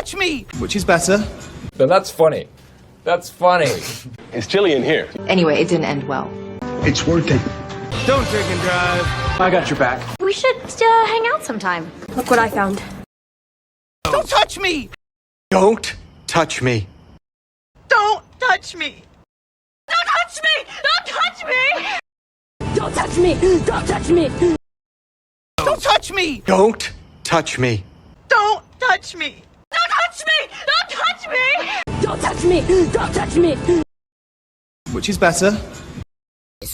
touch me! Which is better? Then that's funny. That's funny. It's chilly in here. Anyway, it didn't end well. It's worth it. Don't drink and drive. I got your back. We should hang out sometime. Look what I found. Don't touch me! Don't touch me. Don't touch me! Don't touch me! Don't touch me! Don't touch me! Don't touch me! Don't touch me! Don't touch me. Don't touch me! Don't touch me! Don't touch me! Don't touch me! Don't touch me! Which is better?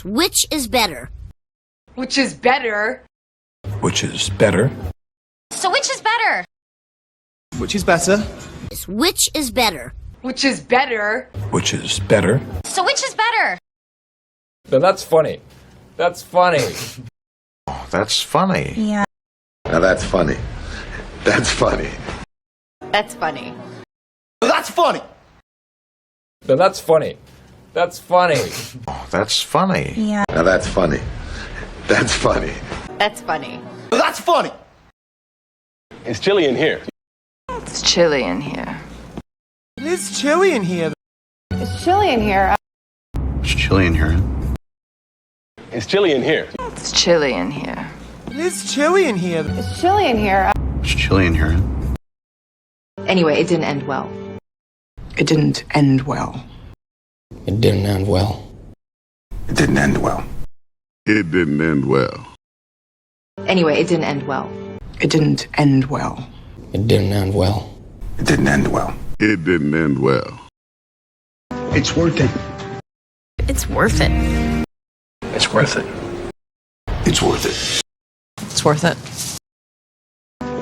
Which is better? Which is better? Which is better? So which is better? Which is better? Which is better? Which is better? Which is better? So which is better? Then that's funny. That's funny. That's funny. Yeah. Now that's funny. That's funny. That's funny. That's funny! Then that's funny. That's funny. That's funny. Yeah. Now that's funny. That's funny. That's funny. That's funny! It's chilly in here. It's chilly in here. It is chilly in here. It's chilly in here. It's chilly in here. It's chilly in here. It's chilly in here. It is chilly in here. It's chilly in here. It's chilly in here. Anyway, it didn't end well. It didn't end well. It didn't end well. It didn't end well. It didn't end well. Anyway, it didn't end well. It didn't end well. It didn't end well. It didn't end well. It didn't end well. It's worth it. It's worth it. It's worth it. It's worth it. It's worth it.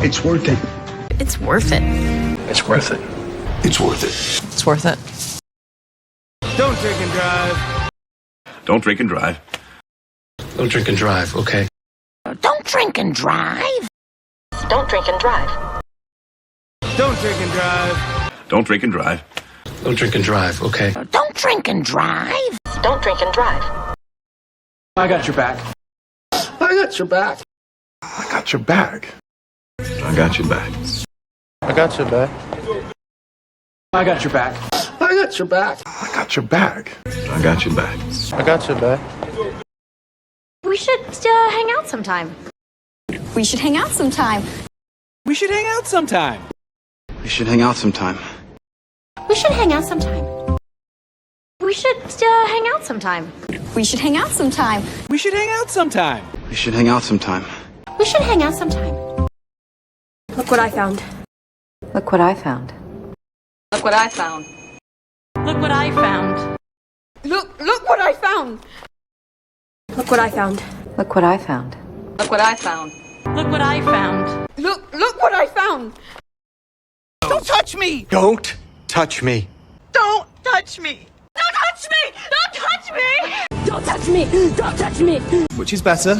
It's worth it. It's worth it. It's worth it. It's worth it. It's worth it. Don't drink and drive. Don't drink and drive. Don't drink and drive, okay? Don't drink and drive. Don't drink and drive. Don't drink and drive. Don't drink and drive. Don't drink and drive, okay? Don't drink and drive. Don't drink and drive. I got your back. I got your back. I got your bag. I got your back. I got your back. I got your back. I got your back. I got your bag. I got your back. I got your back. We should hang out sometime. We should hang out sometime. We should hang out sometime. We should hang out sometime. We should hang out sometime. We should hang out sometime. We should hang out sometime. We should hang out sometime. We should hang out sometime. We should hang out sometime. Look what I found. Look what I found. Look what I found. Look what I found. Look what I found. Look what I found. Look what I found. Look what I found. Look what I found. Look what I found. Don't touch me! Don't touch me. Don't touch me! Don't touch me! Don't touch me! Don't touch me! Don't touch me! Which is better?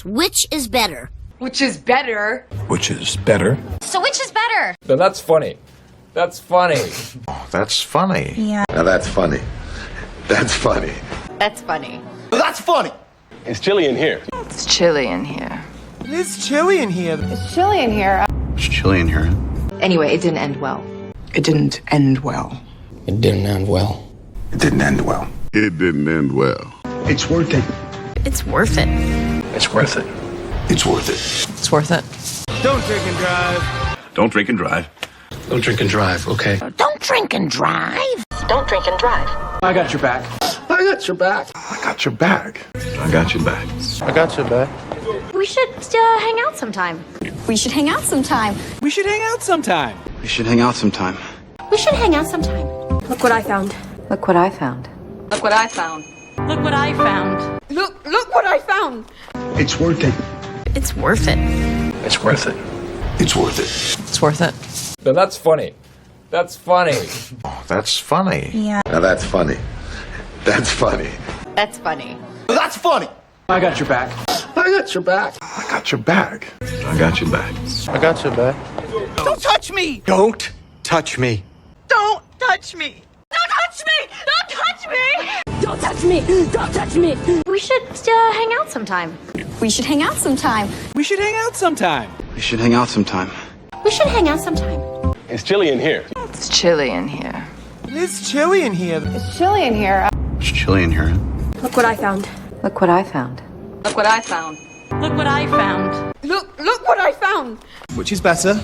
Which is better? Which is better? Which is better? So which is better? Then that's funny. That's funny. That's funny. Yeah. Now that's funny. That's funny. That's funny. That's funny! It's chilly in here. It's chilly in here. It is chilly in here. It's chilly in here. It's chilly in here. Anyway, it didn't end well. It didn't end well. It didn't end well. It didn't end well. It didn't end well. It's worth it. It's worth it. It's worth it. It's worth it. It's worth it. Don't drink and drive. Don't drink and drive. Don't drink and drive, okay? Don't drink and drive. Don't drink and drive. I got your back. I got your back. I got your bag. I got your bag. I got your bag. We should hang out sometime. We should hang out sometime. We should hang out sometime. We should hang out sometime. We should hang out sometime. Look what I found. Look what I found. Look what I found. Look what I found. Look what I found. It's worth it. It's worth it. It's worth it. It's worth it. It's worth it. Then that's funny. That's funny. That's funny. Yeah. Now that's funny. That's funny. That's funny. That's funny! I got your back. I got your back. I got your bag. I got your bag. I got your bag. Don't touch me! Don't touch me. Don't touch me! Don't touch me! Don't touch me! Don't touch me! Don't touch me! We should hang out sometime. We should hang out sometime. We should hang out sometime. We should hang out sometime. We should hang out sometime. It's chilly in here. It's chilly in here. It's chilly in here. It's chilly in here. It's chilly in here. Look what I found. Look what I found. Look what I found. Look what I found. Look what I found. Which is better?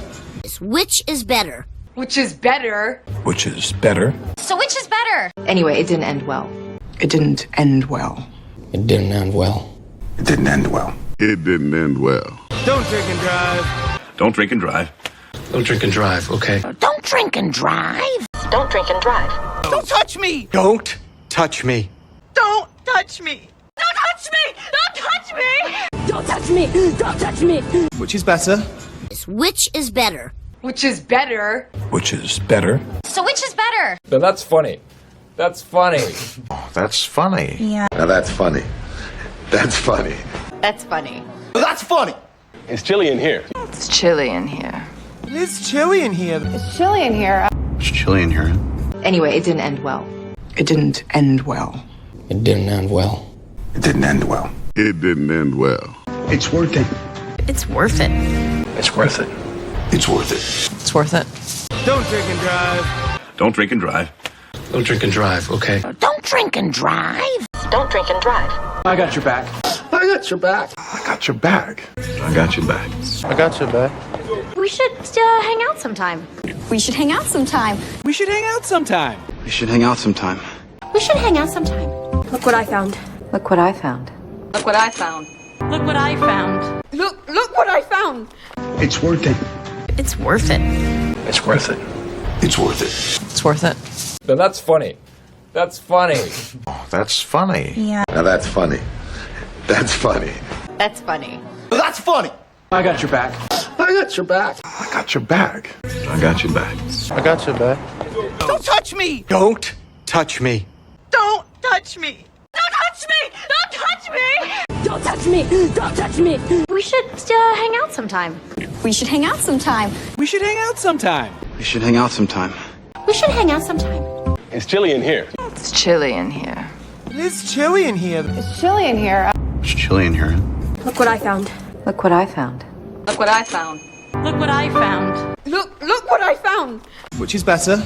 Which is better? Which is better? Which is better? So which is better? Anyway, it didn't end well. It didn't end well. It didn't end well. It didn't end well. It didn't end well. Don't drink and drive. Don't drink and drive. Don't drink and drive, okay? Don't drink and drive. Don't drink and drive. Don't touch me. Don't touch me. Don't touch me. Don't touch me! Don't touch me! Don't touch me! Don't touch me! Which is better? Which is better? Which is better? Which is better? So which is better? Now that's funny. That's funny. That's funny. Now that's funny. That's funny. That's funny. That's funny. It's chilly in here. It's chilly in here. It's chilly in here. It's chilly in here. It's chilly in here. Anyway, it didn't end well. It didn't end well. It didn't end well. It didn't end well. It didn't end well. It's worth it. It's worth it. It's worth it. It's worth it. It's worth it. Don't drink and drive. Don't drink and drive. Don't drink and drive, okay? Don't drink and drive. Don't drink and drive. I got your back. I got your back. I got your back. I got your back. I got your back. We should hang out sometime. We should hang out sometime. We should hang out sometime. We should hang out sometime. We should hang out sometime. Look what I found. Look what I found. Look what I found. Look what I found. Look what I found. It's worth it. It's worth it. It's worth it. It's worth it. It's worth it. Now that's funny. That's funny. That's funny. Now that's funny. That's funny. That's funny. That's funny. I got your back. I got your back. I got your back. I got your back. I got your back. Don't touch me. Don't touch me. Don't touch me. Don't touch me! Don't touch me! Don't touch me! Don't touch me! We should hang out sometime. We should hang out sometime. We should hang out sometime. We should hang out sometime. We should hang out sometime. It's chilly in here. It's chilly in here. It's chilly in here. It's chilly in here. It's chilly in here. Look what I found. Look what I found. Look what I found. Look what I found. Look what I found. Which is better?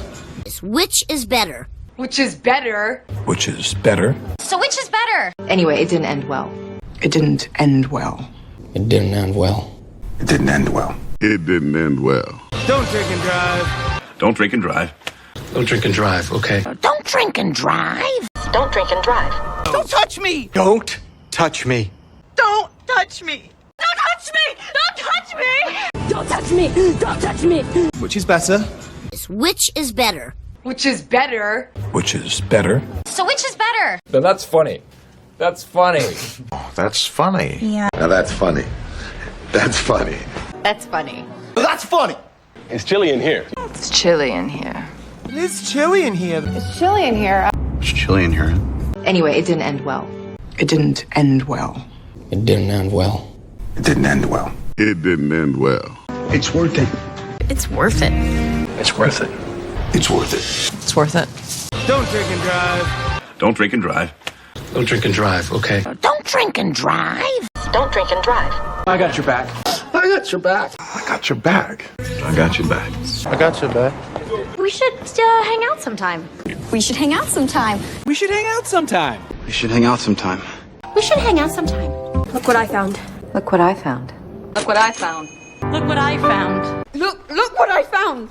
Which is better? Which is better? Which is better? So which is better? Anyway, it didn't end well. It didn't end well. It didn't end well. It didn't end well. It didn't end well. Don't drink and drive. Don't drink and drive. Don't drink and drive, okay? Don't drink and drive. Don't drink and drive. Don't touch me. Don't touch me. Don't touch me. Don't touch me! Don't touch me! Don't touch me! Don't touch me! Which is better? Which is better? Which is better? Which is better? So which is better? Now that's funny. That's funny. That's funny. Now that's funny. That's funny. That's funny. That's funny. It's chilly in here. It's chilly in here. It's chilly in here. It's chilly in here. It's chilly in here. Anyway, it didn't end well. It didn't end well. It didn't end well. It didn't end well. It didn't end well. It's worth it. It's worth it. It's worth it. It's worth it. It's worth it. Don't drink and drive. Don't drink and drive. Don't drink and drive, okay? Don't drink and drive. Don't drink and drive. I got your back. I got your back. I got your back. I got your back. I got your back. We should hang out sometime. We should hang out sometime. We should hang out sometime. We should hang out sometime. We should hang out sometime. Look what I found. Look what I found. Look what I found. Look what I found. Look what I found.